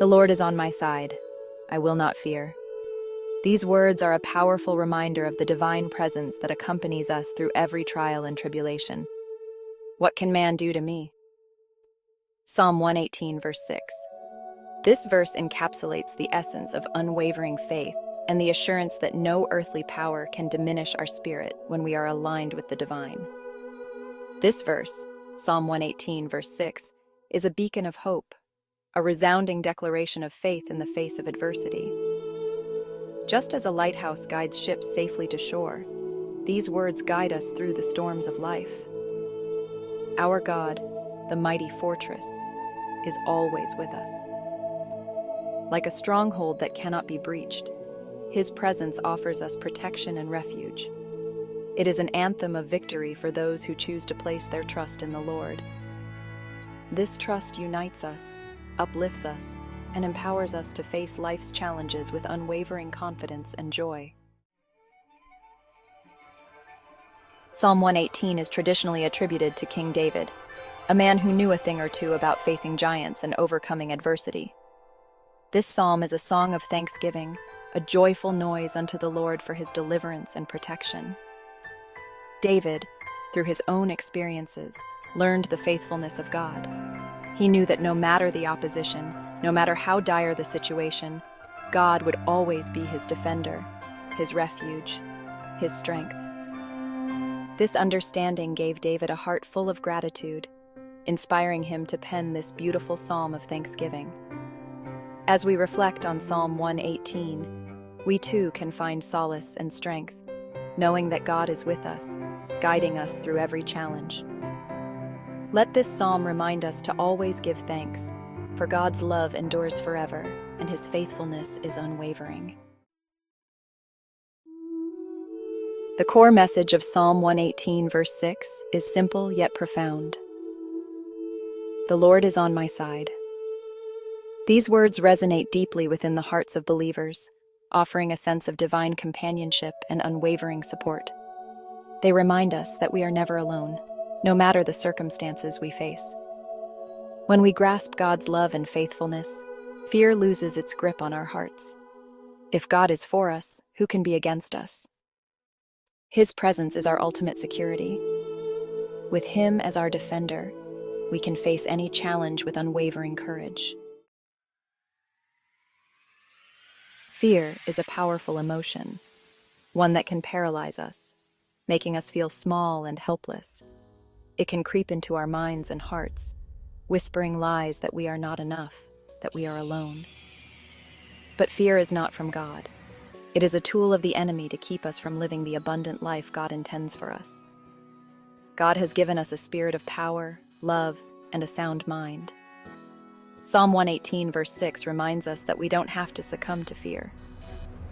The Lord is on my side. I will not fear. These words are a powerful reminder of the divine presence that accompanies us through every trial and tribulation. What can man do to me? Psalm 118, verse 6. This verse encapsulates the essence of unwavering faith and the assurance that no earthly power can diminish our spirit when we are aligned with the divine. This verse, Psalm 118, verse 6, is a beacon of hope, a resounding declaration of faith in the face of adversity. Just as a lighthouse guides ships safely to shore, these words guide us through the storms of life. Our God, the mighty fortress, is always with us. Like a stronghold that cannot be breached, His presence offers us protection and refuge. It is an anthem of victory for those who choose to place their trust in the Lord. This trust unites us, uplifts us, and empowers us to face life's challenges with unwavering confidence and joy. Psalm 118 is traditionally attributed to King David, a man who knew a thing or two about facing giants and overcoming adversity. This psalm is a song of thanksgiving, a joyful noise unto the Lord for His deliverance and protection. David, through his own experiences, learned the faithfulness of God. He knew that no matter the opposition, no matter how dire the situation, God would always be his defender, his refuge, his strength. This understanding gave David a heart full of gratitude, inspiring him to pen this beautiful psalm of thanksgiving. As we reflect on Psalm 118, we too can find solace and strength, knowing that God is with us, guiding us through every challenge. Let this psalm remind us to always give thanks, for God's love endures forever, and His faithfulness is unwavering. The core message of Psalm 118, verse 6, is simple yet profound. The Lord is on my side. These words resonate deeply within the hearts of believers, offering a sense of divine companionship and unwavering support. They remind us that we are never alone, no matter the circumstances we face. When we grasp God's love and faithfulness, fear loses its grip on our hearts. If God is for us, who can be against us? His presence is our ultimate security. With Him as our defender, we can face any challenge with unwavering courage. Fear is a powerful emotion, one that can paralyze us, making us feel small and helpless. It can creep into our minds and hearts, whispering lies that we are not enough, that we are alone. But fear is not from God. It is a tool of the enemy to keep us from living the abundant life God intends for us. God has given us a spirit of power, love, and a sound mind. Psalm 118, verse 6 reminds us that we don't have to succumb to fear.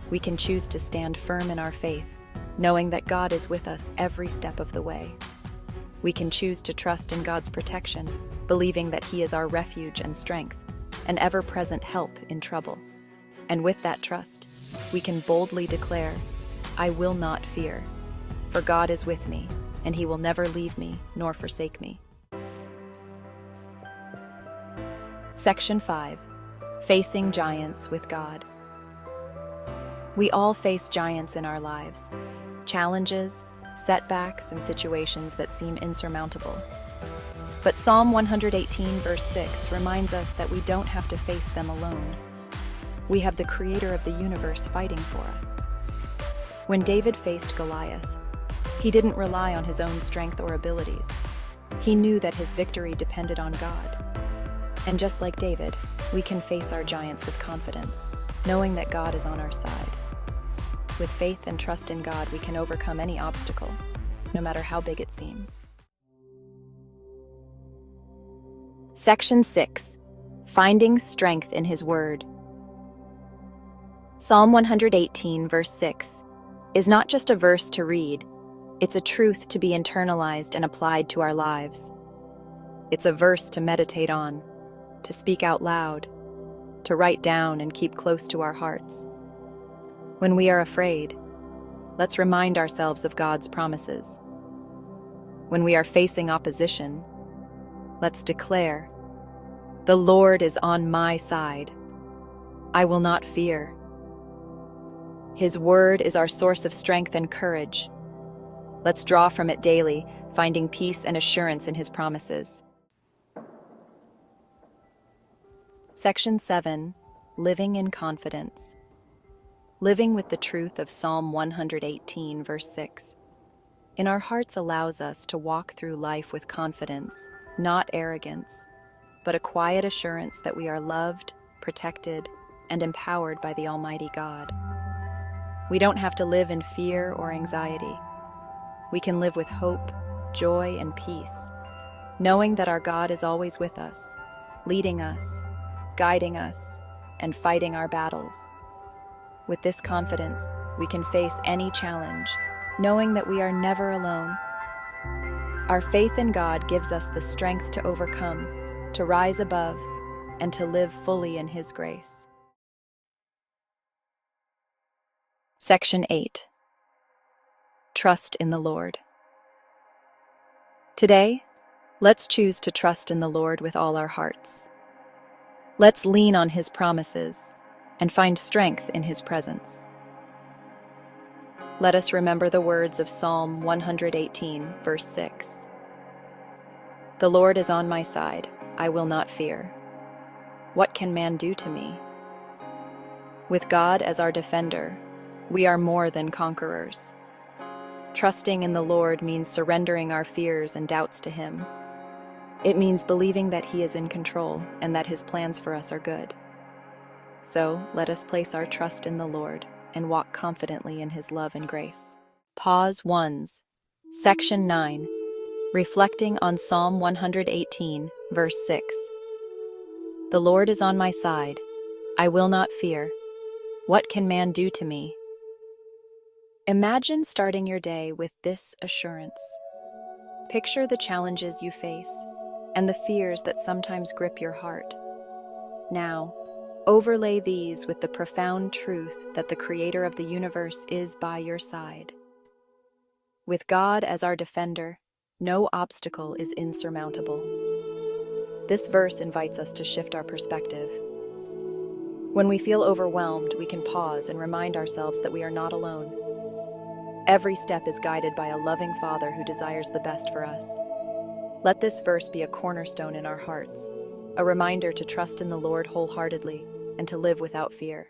We can choose to stand firm in our faith, knowing that God is with us every step of the way. We can choose to trust in God's protection, believing that He is our refuge and strength, an ever-present help in trouble. And with that trust, we can boldly declare, I will not fear, for God is with me, and He will never leave me nor forsake me. Section 5. Facing Giants with God. We all face giants in our lives, challenges, setbacks, and situations that seem insurmountable. But Psalm 118, verse 6 reminds us that we don't have to face them alone. We have the Creator of the universe fighting for us. When David faced Goliath, he didn't rely on his own strength or abilities. He knew that his victory depended on God. And just like David, we can face our giants with confidence, knowing that God is on our side. With faith and trust in God, we can overcome any obstacle, no matter how big it seems. Section 6. Finding strength in His Word. Psalm 118, verse 6, is not just a verse to read, it's a truth to be internalized and applied to our lives. It's a verse to meditate on, to speak out loud, to write down and keep close to our hearts. When we are afraid, let's remind ourselves of God's promises. When we are facing opposition, let's declare, "The Lord is on my side. I will not fear. His word is our source of strength and courage. Let's draw from it daily, finding peace and assurance in His promises. Section 7. Living in Confidence. Living with the truth of Psalm 118, verse 6. In our hearts allows us to walk through life with confidence, not arrogance, but a quiet assurance that we are loved, protected, and empowered by the Almighty God. We don't have to live in fear or anxiety. We can live with hope, joy, and peace, knowing that our God is always with us, leading us, guiding us, and fighting our battles. With this confidence, we can face any challenge, knowing that we are never alone. Our faith in God gives us the strength to overcome, to rise above, and to live fully in His grace. Section 8. Trust in the Lord. Today, let's choose to trust in the Lord with all our hearts. Let's lean on His promises and find strength in His presence. Let us remember the words of Psalm 118, verse 6. The Lord is on my side, I will not fear. What can man do to me? With God as our defender, we are more than conquerors. Trusting in the Lord means surrendering our fears and doubts to Him. It means believing that He is in control and that His plans for us are good. So, let us place our trust in the Lord and walk confidently in His love and grace. Pause 1s. Section 9. Reflecting on Psalm 118, verse 6. The Lord is on my side. I will not fear. What can man do to me? Imagine starting your day with this assurance. Picture the challenges you face and the fears that sometimes grip your heart. Now, overlay these with the profound truth that the Creator of the universe is by your side. With God as our defender, no obstacle is insurmountable. This verse invites us to shift our perspective. When we feel overwhelmed, we can pause and remind ourselves that we are not alone. Every step is guided by a loving Father who desires the best for us. Let this verse be a cornerstone in our hearts, a reminder to trust in the Lord wholeheartedly and to live without fear.